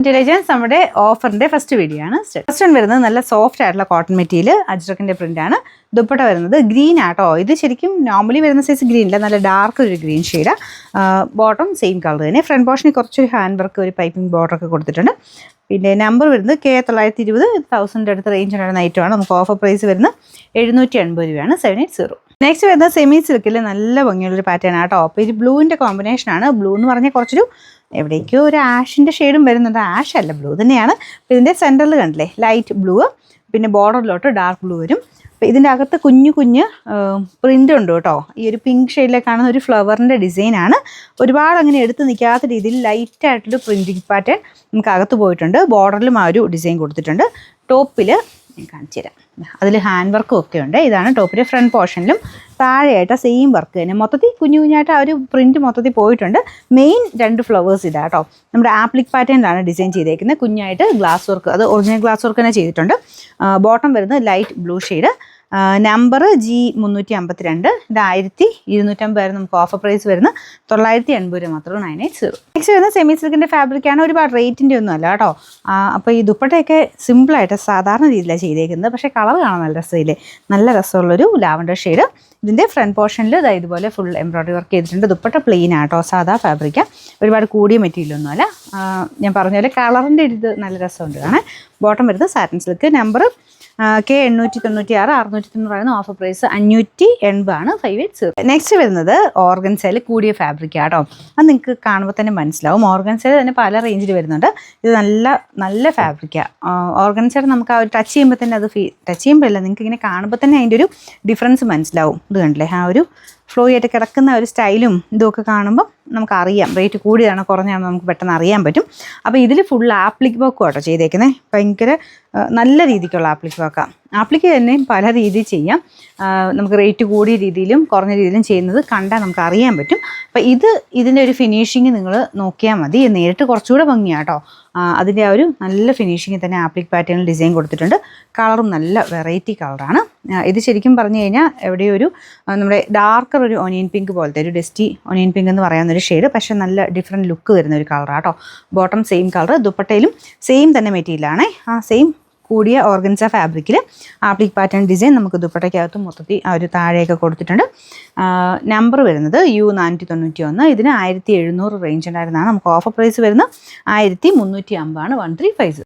Intelligence നമ്മുടെ ഓഫറിന്റെ first video ആണ്. First one വരുന്നത് നല്ല സോഫ്റ്റ് ആയിട്ടുള്ള കോട്ടൺ മെറ്റീരിയൽ അജ്രക്കിന്റെ പ്രിന്റ് ആണ്. ദുപ്പട്ട വരുന്നത് ഗ്രീൻ ആട്ടോ. ഇത് ശരിക്കും നോർമലി വരുന്ന സൈസ് ഗ്രീൻ അല്ല, നല്ല ഡാർക്ക് ഒരു green shade. Bottom same colour തന്നെ. ഫ്രണ്ട് പോർഷനിൽ കുറച്ചൊരു ഹാൻഡ് വർക്ക്, ഒരു പൈപ്പിംഗ് ബോർഡർ ഒക്കെ കൊടുത്തിട്ടുണ്ട്. പിന്നെ നമ്പർ വരുന്നത് K920, 1000 അടുത്ത റേഞ്ച് ഉണ്ടായിരുന്ന ഐറ്റമാണ്. നമുക്ക് ഓഫർ പ്രൈസ് വരുന്നത് 780 രൂപയാണ്. 780. നെക്സ്റ്റ് വരുന്നത് സെമി സിൽക്കിൽ നല്ല ഭംഗിയുള്ളൊരു പാറ്റേൺ ആട്ടോ. അപ്പോൾ ഇത് ബ്ലൂവിൻ്റെ കോമ്പിനേഷനാണ്. ബ്ലൂ എന്ന് പറഞ്ഞാൽ കുറച്ചൊരു എവിടേക്കോ ഒരു ആഷിൻ്റെ ഷെയ്ഡും വരുന്നുണ്ട്. ആഷ് അല്ല, ബ്ലൂ തന്നെയാണ്. അപ്പോൾ ഇതിൻ്റെ സെൻറ്ററിൽ കണ്ടില്ലേ ലൈറ്റ് ബ്ലൂ, പിന്നെ ബോർഡറിലോട്ട് ഡാർക്ക് ബ്ലൂ വരും. അപ്പോൾ ഇതിൻ്റെ അകത്ത് കുഞ്ഞു പ്രിൻ്റ് ഉണ്ട് കേട്ടോ. ഈ ഒരു പിങ്ക് ഷെയ്ഡിലേക്ക് കാണുന്ന ഒരു ഫ്ലവറിൻ്റെ ഡിസൈനാണ്. ഒരുപാട് അങ്ങനെ എടുത്ത് നിൽക്കാത്ത രീതിയിൽ ലൈറ്റായിട്ടൊരു പ്രിൻറ്റിങ് പാറ്റേൺ നമുക്ക് അകത്ത് പോയിട്ടുണ്ട്. ബോർഡറിലും ആ ഒരു ഡിസൈൻ കൊടുത്തിട്ടുണ്ട്. ടോപ്പിൽ ഞാൻ കാണിച്ചു തരാം. അതിൽ ഹാൻഡ് വർക്കും ഒക്കെ ഉണ്ട്. ഇതാണ് ടോപ്പിൻ്റെ ഫ്രണ്ട് പോർഷനിലും താഴെയായിട്ട് സെയിം വർക്ക് തന്നെ. മൊത്തത്തിൽ കുഞ്ഞായിട്ട് ആ ഒരു പ്രിൻറ്റ് മൊത്തത്തിൽ പോയിട്ടുണ്ട്. മെയിൻ 2 ഫ്ലവേഴ്സ് ഇതാ കേട്ടോ. നമ്മുടെ ആപ്ലിക് പാറ്റേണിലാണ് ഡിസൈൻ ചെയ്തേക്കുന്നത്. കുഞ്ഞായിട്ട് ഗ്ലാസ് വർക്ക്, അത് ഒറിജിനൽ ഗ്ലാസ് വർക്ക് തന്നെ ചെയ്തിട്ടുണ്ട്. ബോട്ടം വരുന്നത് light blue shade. Number G352. ഇത് 1250 നമുക്ക് ഓഫർ പ്രൈസ് വരുന്നത് 980 രൂപ മാത്രമേ. 980. നെക്സ്റ്റ് വരുന്നത് സെമി സിൽക്കിൻ്റെ ഫാബ്രിക്കാണ്. ഒരുപാട് റേറ്റിൻ്റെ ഒന്നും അല്ല കേട്ടോ. അപ്പോൾ ഈ ദുപ്പട്ടയൊക്കെ സിമ്പിളായിട്ട് സാധാരണ രീതിയിലാണ് ചെയ്തേക്കുന്നത്. പക്ഷേ കളർ കാണാൻ നല്ല രസമില്ലേ, നല്ല രസമുള്ളൊരു ലാവൻഡർ ഷെയ്ഡ്. ഇതിൻ്റെ ഫ്രണ്ട് പോർഷനിൽ ഇതുപോലെ ഫുൾ എംബ്രോയ്ഡറി വർക്ക് ചെയ്തിട്ടുണ്ട്. ദുപ്പട്ട പ്ലെയിൻ ആട്ടോ, സാധാ ഫാബ്രിക്ക, ഒരുപാട് കൂടിയ മെറ്റീരിയലൊന്നും അല്ല. ഞാൻ പറഞ്ഞ പോലെ കളറിൻ്റെ ഇത് നല്ല രസമുണ്ട് കാണാൻ. ബോട്ടം വരുന്നത് satin silk. Number K896, 690 offer price 580 ആണ്. 580. നെക്സ്റ്റ് വരുന്നത് ഓർഗൻസയിൽ കൂടിയ ഫാബ്രിക് ആട്ടോ. അത് നിങ്ങൾക്ക് കാണുമ്പോൾ തന്നെ മനസ്സിലാവും. ഓർഗൻസയിൽ തന്നെ പല റേഞ്ചിൽ വരുന്നുണ്ട്. ഇത് നല്ല ഫാബ്രിക്കാണ്. ഓർഗൻസയിൽ നമുക്ക് ആ ഒരു ടച്ച് ചെയ്യുമ്പോൾ തന്നെ അത് ടച്ച് ചെയ്യുമ്പോൾ അല്ല, നിങ്ങൾക്ക് ഇങ്ങനെ കാണുമ്പോൾ തന്നെ അതിൻ്റെ ഒരു ഡിഫറൻസ് മനസ്സിലാവും. ഇത് കണ്ടില്ലേ, ആ ഒരു ഫ്ലോ ആയിട്ട് കിടക്കുന്ന ഒരു സ്റ്റൈലും ഇതൊക്കെ കാണുമ്പോൾ നമുക്കറിയാം റേറ്റ് കൂടിയതാണോ കുറഞ്ഞാണോ നമുക്ക് പെട്ടെന്ന് അറിയാൻ പറ്റും. അപ്പോൾ ഇതിൽ ഫുൾ ആപ്ലിക് വർക്കും കേട്ടോ ചെയ്തേക്കുന്നത്. ഭയങ്കര നല്ല രീതിക്കുള്ള ആപ്ലിക് വർക്കാണ്. ആപ്ലിക്ക് തന്നെ പല രീതിയിൽ ചെയ്യാം. നമുക്ക് റേറ്റ് കൂടിയ രീതിയിലും കുറഞ്ഞ രീതിയിലും ചെയ്യുന്നത് കണ്ടാൽ നമുക്ക് അറിയാൻ പറ്റും. അപ്പോൾ ഇതിൻ്റെ ഒരു ഫിനിഷിങ് നിങ്ങൾ നോക്കിയാൽ മതി. നേരിട്ട് കുറച്ചുകൂടെ ഭംഗിയാണ് കേട്ടോ. അതിൻ്റെ ആ ഒരു നല്ല ഫിനിഷിങ്ങിൽ തന്നെ ആപ്ലിക് പാറ്റേണിൽ ഡിസൈൻ കൊടുത്തിട്ടുണ്ട്. കളറും നല്ല വെറൈറ്റി കളറാണ്. ഇത് ശരിക്കും പറഞ്ഞു കഴിഞ്ഞാൽ എവിടെയോ ഒരു നമ്മുടെ ഡാർക്കർ ഒരു ഒനിയൻ പിങ്ക് പോലത്തെ ഒരു ഡസ്റ്റി ഒനിയൻ പിങ്ക് എന്ന് പറയാവുന്നൊരു ഷെയ്ഡ്, പക്ഷേ നല്ല ഡിഫറെൻറ്റ് ലുക്ക് വരുന്ന ഒരു കളറാണ് കേട്ടോ. Bottom same colour. ദുപ്പട്ടയിലും സെയിം തന്നെ മെറ്റീരിയലാണ്. ആ സെയിം കൂടിയ ഓർഗൻസ ഫാബ്രിക്കിൽ ആപ്ലിക് പാറ്റേൺ ഡിസൈൻ നമുക്ക് ദുപ്പട്ടയ്ക്കകത്ത് മൊത്തത്തിൽ ആ ഒരു താഴെയൊക്കെ കൊടുത്തിട്ടുണ്ട്. നമ്പർ വരുന്നത് U491. ഇതിന് 1700 റേഞ്ച് ഉണ്ടായിരുന്നതാണ്. നമുക്ക് ഓഫർ പ്രൈസ് വരുന്നത് 1350 ആണ്. 1350.